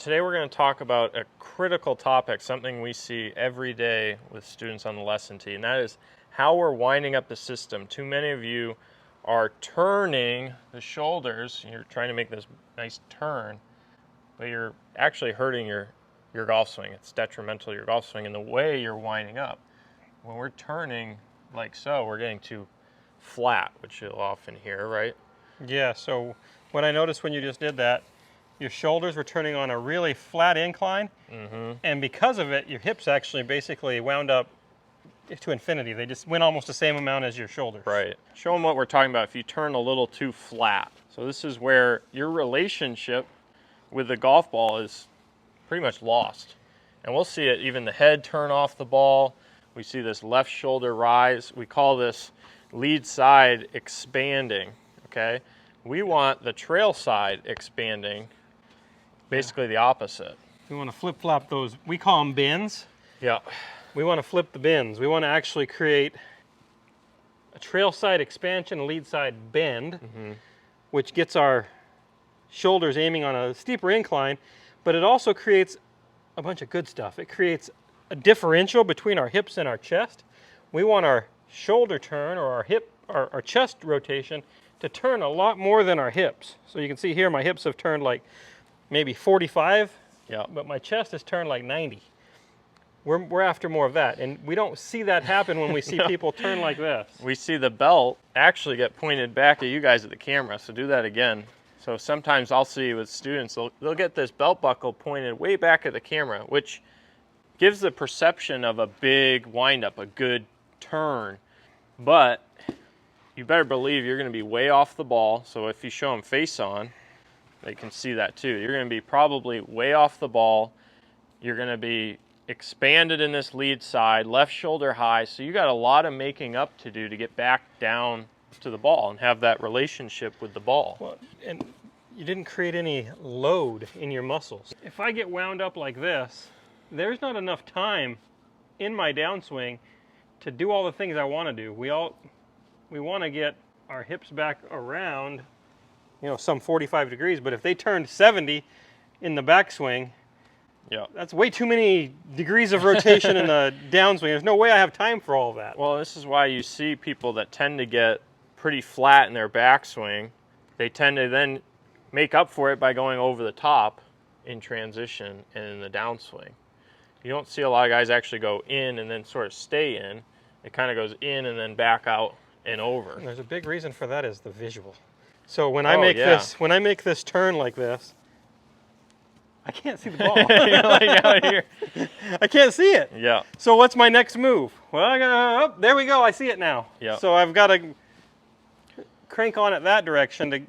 Today we're going to talk about a critical topic, something we see every day with students on the lesson tee, and that is how we're winding up the system. Too many of you are turning the shoulders, you're trying to make this nice turn, but you're actually hurting your golf swing. It's detrimental to your golf swing in the way you're winding up. When we're turning like so, we're getting too flat, which you'll often hear, right? Yeah, so what I noticed when you just did that, your shoulders were turning on a really flat incline, and because of it, your hips actually basically wound up to infinity. They just went almost the same amount as your shoulders. Right. Show them what we're talking about if you turn a little too flat. So this is where your relationship with the golf ball is pretty much lost. And we'll see it, even the head turn off the ball. We see this left shoulder rise. We call this lead side expanding, okay? We want the trail side expanding, basically the opposite. We want to flip-flop those, we call them bends. Yeah. We want to flip the bends. We want to actually create a trail side expansion, a lead side bend, which gets our shoulders aiming on a steeper incline, but it also creates a bunch of good stuff. It creates a differential between our hips and our chest. We want our shoulder turn or our hip, our chest rotation to turn a lot more than our hips. So you can see here my hips have turned like maybe 45, but my chest has turned like 90. We're after more of that, and we don't see that happen when we see people turn like this. We see the belt actually get pointed back at you guys at the camera, so do that again. So sometimes I'll see with students, they'll get this belt buckle pointed way back at the camera, which gives the perception of a big windup, a good turn, but you better believe you're going to be way off the ball. So if you show them face on, they can see that too. You're going to be probably way off the ball. You're going to be expanded in this lead side, left shoulder high. So you got a lot of making up to do to get back down to the ball and have that relationship with the ball. Well, and you didn't create any load in your muscles. If I get wound up like this, there's not enough time in my downswing to do all the things I want to do. We want to get our hips back around, some 45 degrees, but if they turned 70 in the backswing, that's way too many degrees of rotation in the downswing. There's no way I have time for all of that. Well, this is why you see people that tend to get pretty flat in their backswing. They tend to then make up for it by going over the top in transition and in the downswing. You don't see a lot of guys actually go in and then sort of stay in. It kind of goes in and then back out and over. And there's a big reason for that is the visual. So when I make this turn like this, I can't see the ball. You're like out here. I can't see it. Yeah. So what's my next move? Well, I gotta, there we go. I see it now. Yeah. So I've got to crank on it that direction to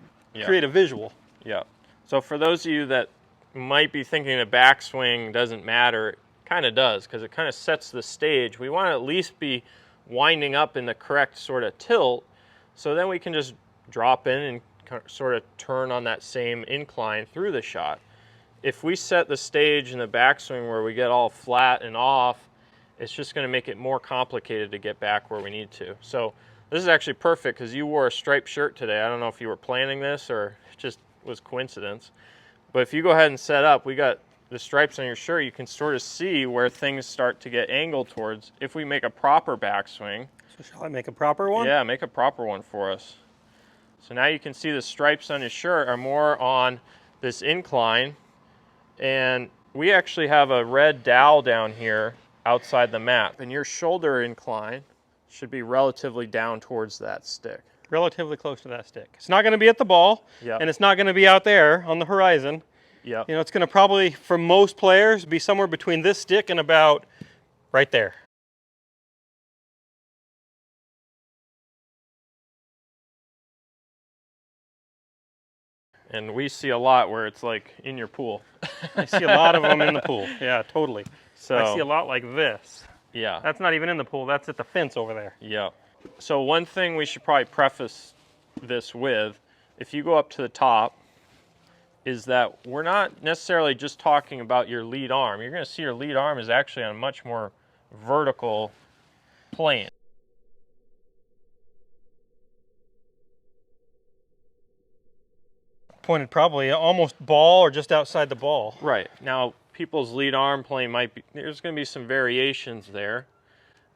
create a visual. Yeah. So for those of you that might be thinking the backswing doesn't matter, it kind of does, because it kind of sets the stage. We want to at least be winding up in the correct sort of tilt, so then we can just drop in and sort of turn on that same incline through the shot. If we set the stage in the backswing where we get all flat and off, it's just going to make it more complicated to get back where we need to. So this is actually perfect because you wore a striped shirt today. I don't know if you were planning this or it just was coincidence. But if you go ahead and set up, we got the stripes on your shirt. You can sort of see where things start to get angled towards if we make a proper backswing. So shall I make a proper one? Yeah, make a proper one for us. So now you can see the stripes on his shirt are more on this incline. And we actually have a red dowel down here outside the mat. And your shoulder incline should be relatively down towards that stick. Relatively close to that stick. It's not going to be at the ball, and it's not going to be out there on the horizon. Yeah. It's going to probably, for most players, be somewhere between this stick and about right there. And we see a lot where it's like in your pool. I see a lot of them in the pool. Yeah, totally. So I see a lot like this. Yeah. That's not even in the pool. That's at the fence over there. Yeah. So one thing we should probably preface this with, if you go up to the top, is that we're not necessarily just talking about your lead arm. You're going to see your lead arm is actually on a much more vertical plane. Pointed probably almost ball or just outside the ball. Right. Now, people's lead arm plane might be, there's going to be some variations there.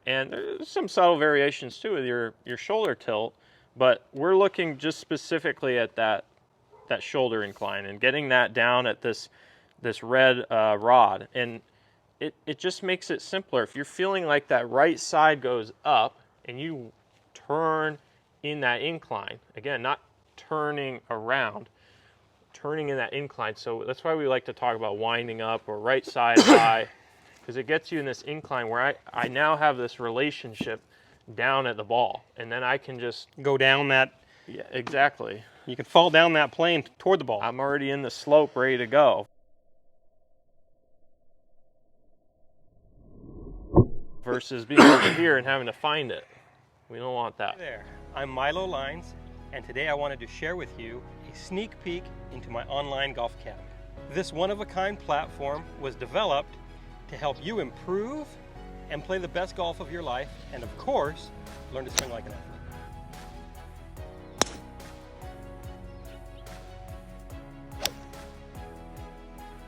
And there's some subtle variations too with your shoulder tilt, but we're looking just specifically at that shoulder incline and getting that down at this red rod. And it just makes it simpler. If you're feeling like that right side goes up and you turn in that incline, again, not turning around, turning in that incline. So that's why we like to talk about winding up or right side high, because it gets you in this incline where I now have this relationship down at the ball, and then I can just go down that. Yeah, exactly. You can fall down that plane toward the ball. I'm already in the slope, ready to go. Versus being over here and having to find it. We don't want that. Hey there, I'm Milo Lines, and today I wanted to share with you a sneak peek into my online golf academy. This one-of-a-kind platform was developed to help you improve and play the best golf of your life, and of course, learn to swing like an athlete.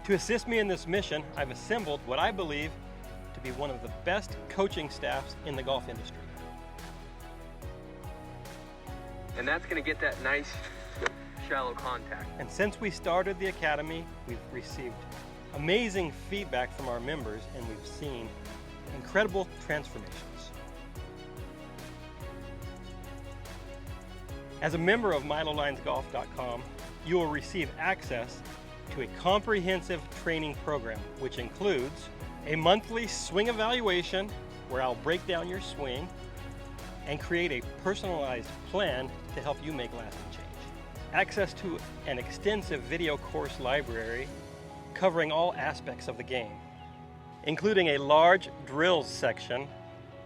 To assist me in this mission, I've assembled what I believe to be one of the best coaching staffs in the golf industry. And that's going to get that nice shallow contact. And since we started the academy, we've received amazing feedback from our members, and we've seen incredible transformations. As a member of MiloLinesGolf.com, you will receive access to a comprehensive training program, which includes a monthly swing evaluation where I'll break down your swing and create a personalized plan to help you make lasting change. Access to an extensive video course library covering all aspects of the game, including a large drills section,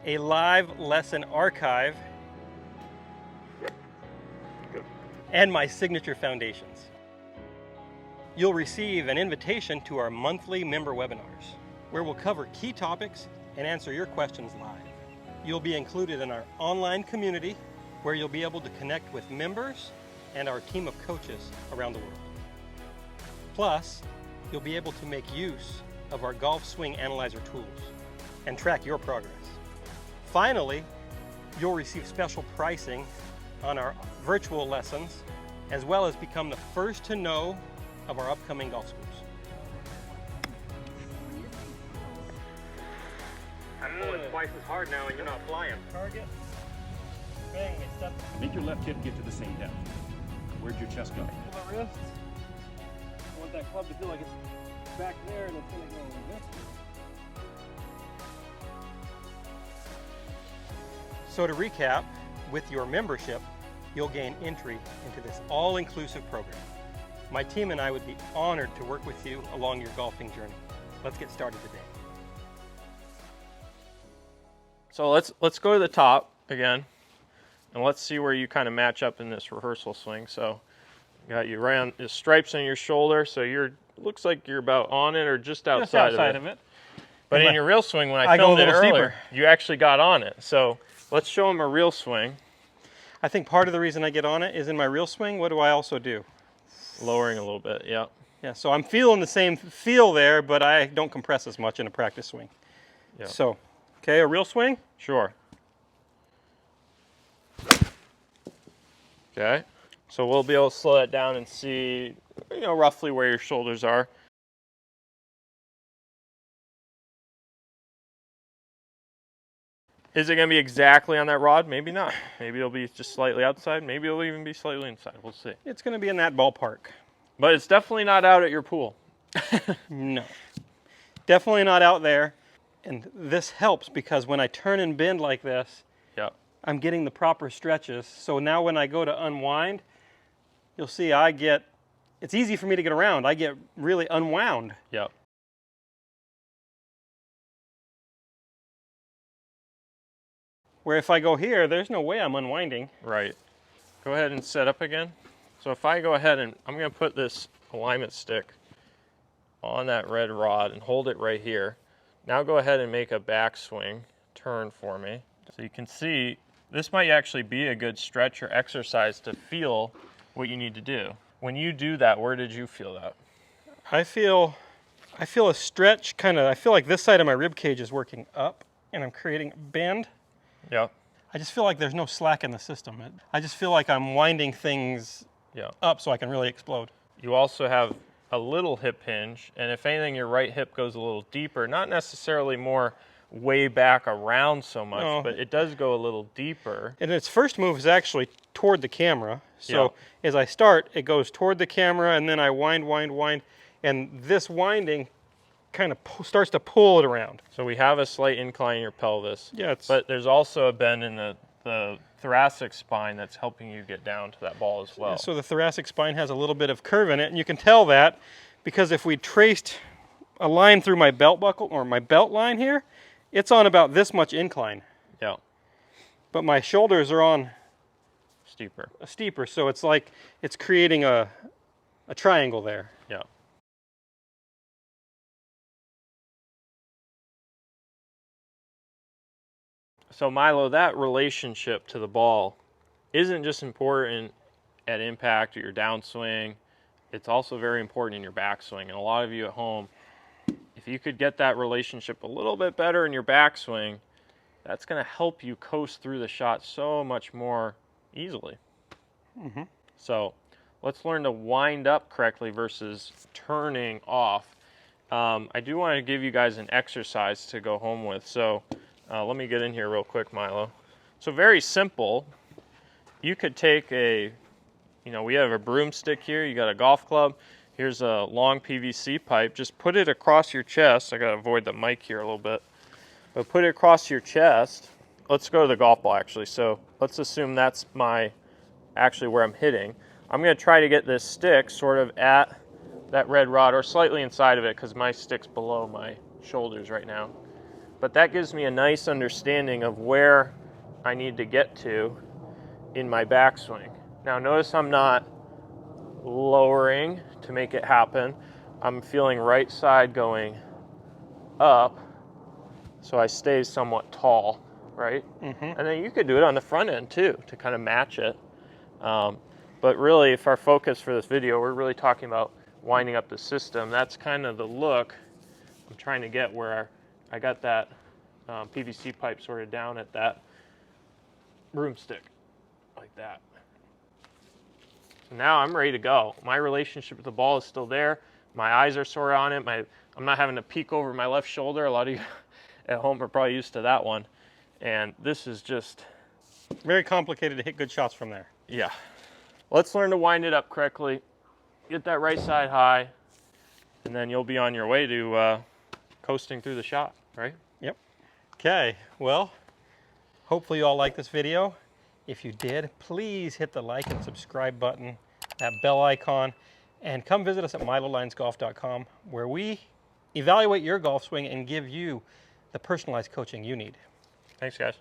a live lesson archive, and my signature foundations. You'll receive an invitation to our monthly member webinars, where we'll cover key topics and answer your questions live. You'll be included in our online community, where you'll be able to connect with members and our team of coaches around the world. Plus, you'll be able to make use of our golf swing analyzer tools and track your progress. Finally, you'll receive special pricing on our virtual lessons, as well as become the first to know of our upcoming golf schools. I'm pulling twice as hard now and you're not flying. Target. Bang, they step. Make your left hip get to the same depth. Where'd your chest go? Pull the wrists. I want that club to feel like it's back there and it's going to go like this. So to recap, with your membership, you'll gain entry into this all-inclusive program. My team and I would be honored to work with you along your golfing journey. Let's get started today. So let's go to the top again, and let's see where you kind of match up in this rehearsal swing. So you got you right on the stripes on your shoulder, so looks like you're about on it or just outside, of it. But in your real swing, when I filmed it go a little earlier, you actually got on it. So let's show them a real swing. I think part of the reason I get on it is in my real swing, what do I also do? Lowering a little bit, yeah. Yeah, so I'm feeling the same feel there, but I don't compress as much in a practice swing. Yeah. So, okay, a real swing? Sure. Okay, so we'll be able to slow that down and see, roughly where your shoulders are. Is it going to be exactly on that rod? Maybe not. Maybe it'll be just slightly outside. Maybe it'll even be slightly inside. We'll see. It's going to be in that ballpark. But it's definitely not out at your pool. No. Definitely not out there. And this helps because when I turn and bend like this, Yep. I'm getting the proper stretches. So now when I go to unwind, you'll see it's easy for me to get around. I get really unwound. Yep. Where if I go here, there's no way I'm unwinding. Right. Go ahead and set up again. So if I go ahead and I'm going to put this alignment stick on that red rod and hold it right here. Now go ahead and make a backswing turn for me. So you can see this might actually be a good stretch or exercise to feel what you need to do. When you do that, where did you feel that? I feel a stretch, I feel like this side of my rib cage is working up and I'm creating a bend. Yeah. I just feel like there's no slack in the system. I just feel like I'm winding things up so I can really explode. You also have a little hip hinge, and if anything, your right hip goes a little deeper, not necessarily more way back around so much, but it does go a little deeper. And its first move is actually toward the camera. So as I start, it goes toward the camera, and then I wind, and this winding kind of starts to pull it around. So we have a slight incline in your pelvis, but there's also a bend in the thoracic spine that's helping you get down to that ball as well. So the thoracic spine has a little bit of curve in it, and you can tell that because if we traced a line through my belt buckle or my belt line here, it's on about this much incline. Yeah. But my shoulders are on steeper, so it's like it's creating a triangle there. Yeah. So Milo, that relationship to the ball isn't just important at impact or your downswing, it's also very important in your backswing. And a lot of you at home, if you could get that relationship a little bit better in your backswing, that's going to help you coast through the shot so much more easily. So let's learn to wind up correctly versus turning off. I do want to give you guys an exercise to go home with. So let me get in here real quick, Milo. So very simple. You could take we have a broomstick here. You got a golf club. Here's a long PVC pipe. Just put it across your chest. I got to avoid the mic here a little bit. But put it across your chest. Let's go to the golf ball, actually. So let's assume that's actually where I'm hitting. I'm going to try to get this stick sort of at that red rod or slightly inside of it because my stick's below my shoulders right now. But that gives me a nice understanding of where I need to get to in my backswing. Now notice I'm not lowering to make it happen. I'm feeling right side going up so I stay somewhat tall, right? And then you could do it on the front end too to kind of match it. But really, if our focus for this video, we're really talking about winding up the system. That's kind of the look I'm trying to get where I got that PVC pipe sort of down at that broomstick, like that. So now I'm ready to go. My relationship with the ball is still there. My eyes are sort of on it. I'm not having to peek over my left shoulder. A lot of you at home are probably used to that one. And this is just very complicated to hit good shots from there. Yeah. Let's learn to wind it up correctly. Get that right side high, and then you'll be on your way to coasting through the shot, right? Yep. Okay, well, hopefully you all like this video. If you did, please hit the like and subscribe button, that bell icon, and come visit us at milolinesgolf.com where we evaluate your golf swing and give you the personalized coaching you need. Thanks, guys.